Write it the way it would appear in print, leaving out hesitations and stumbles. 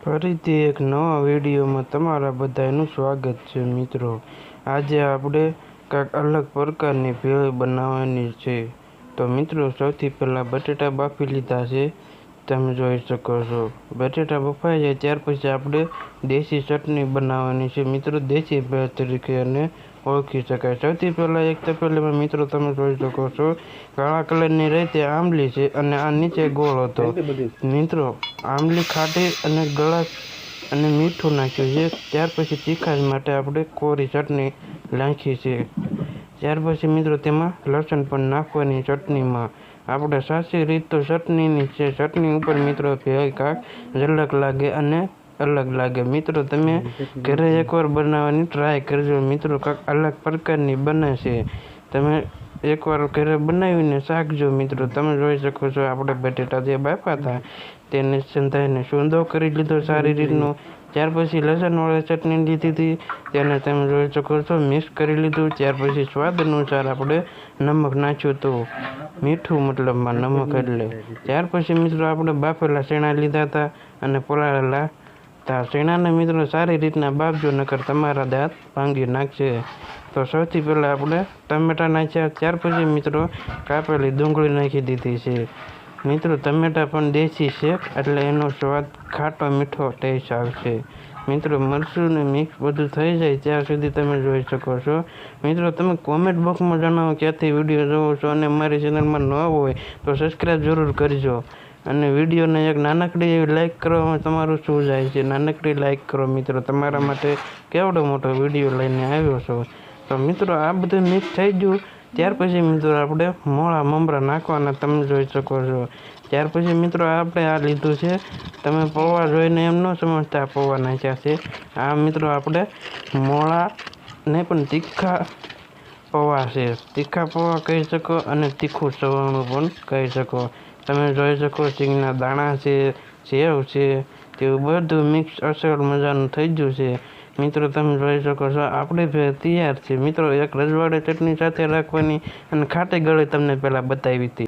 ફરીથી એક નવા વિડીયોમાં તમારા બધાનું સ્વાગત છે મિત્રો। આજે આપણે કાંઈક અલગ પ્રકારની ભેળ બનાવવાની છે। તો મિત્રો સૌથી પહેલાં બટેટા બાફી લીધા છે, તમે જોઈ શકો છો। બટેટા બફાઈ જાય ત્યાર પછી આપણે દેશી ચટણી બનાવવાની છે મિત્રો, દેશી ભેળ તરીકે એને ઓળખી શકાય। સૌથી પહેલાં એક તપેલીમાં મિત્રો તમે જોઈ શકો છો કાળા કલરની રહેતી આંબલી છે અને આ નીચે ગોળ હતો મિત્રો। આંબલી ખાટી અને ગળાશ અને મીઠું નાખ્યું છે। ત્યાર પછી તીખાશ માટે આપણે કોરી ચટણી નાખી છે। ત્યાર પછી મિત્રો તેમાં લસણ પણ નાખવાની ચટણીમાં। આપણે સાચી રીત તો ચટણીની છે, ચટણી ઉપર મિત્રો ભેળ કાંક ઝલક લાગે અને અલગ લાગે મિત્રો। તમે ઘરે એકવાર બનાવવાની ટ્રાય કરજો મિત્રો, કાંક અલગ પ્રકારની બને છે। તમે એકવાર ઘરે બનાવીને શાકજો મિત્રો। તમે જોઈ શકો છો આપણે બટેટા જે બાફા હતા તેને સંધાઈને સૂંદો કરી લીધો સારી રીતનો। ત્યાર પછી લસણવાળી ચટણી લીધી હતી, તેને તમે જોઈ શકો છો મિક્સ કરી લીધું। ત્યાર પછી સ્વાદ અનુસાર આપણે નમક નાખ્યું હતું, મીઠું મતલબમાં નમક એટલે। ત્યાર પછી મિત્રો આપણે બાફેલા ચણા લીધા હતા અને પલાળેલા હતા। ચણાને મિત્રો સારી રીતના બાફજો, નકર તમારા દાંત ભાંગી નાખશે। તો સૌથી પહેલાં આપણે ટમેટા નાખ્યા, ત્યાર પછી મિત્રો કાપેલી ડુંગળી નાખી દીધી છે મિત્રો। ટમેટા પણ દેશી છે એટલે એનો સ્વાદ ખાટો મીઠો ટેસ્ટ આવશે મિત્રો। મરચું ને મિક્સ બધું થઈ જાય ત્યાં સુધી તમે જોઈ શકો છો મિત્રો। તમે કોમેન્ટ બોક્સમાં જણાવો ક્યાંથી વિડીયો જોવો છો અને મારી ચેનલમાં ન હોય તો સબસ્ક્રાઈબ જરૂર કરજો અને વિડીયોને એક નાનકડી એવી લાઇક કરવામાં તમારું શું જાય છે, નાનકડી લાઇક કરો મિત્રો। તમારા માટે કેવડો મોટો વિડીયો લઈને આવ્યો છો। તો મિત્રો આ બધું મિક્સ થઈ ગયું ત્યાર પછી મિત્રો આપણે મોળા મમરા નાખવાના, તમે જોઈ શકો છો। ત્યાર પછી મિત્રો આપણે આ લીધું છે, તમે પૌવા જોઈને એમ ન સમજતા પૌવા નાખ્યા છે। આ મિત્રો આપણે મોળા ને પણ તીખા પૌવા છે, તીખા પૌવા કહી શકો અને તીખું સવણું પણ કહી શકો। તમે જોઈ શકો સિંગના દાણા છે, સેવ છે, તેવું બધું મિક્સ અસલ મજાનું થઈ ગયું છે મિત્રો। તમે જોઈ શકો છો આપણી ભેળ તૈયાર છે મિત્રો। એક રજવાડી ચટણી સાથે રાખવાની અને ખાટી ગળી તમને પહેલાં બતાવી હતી।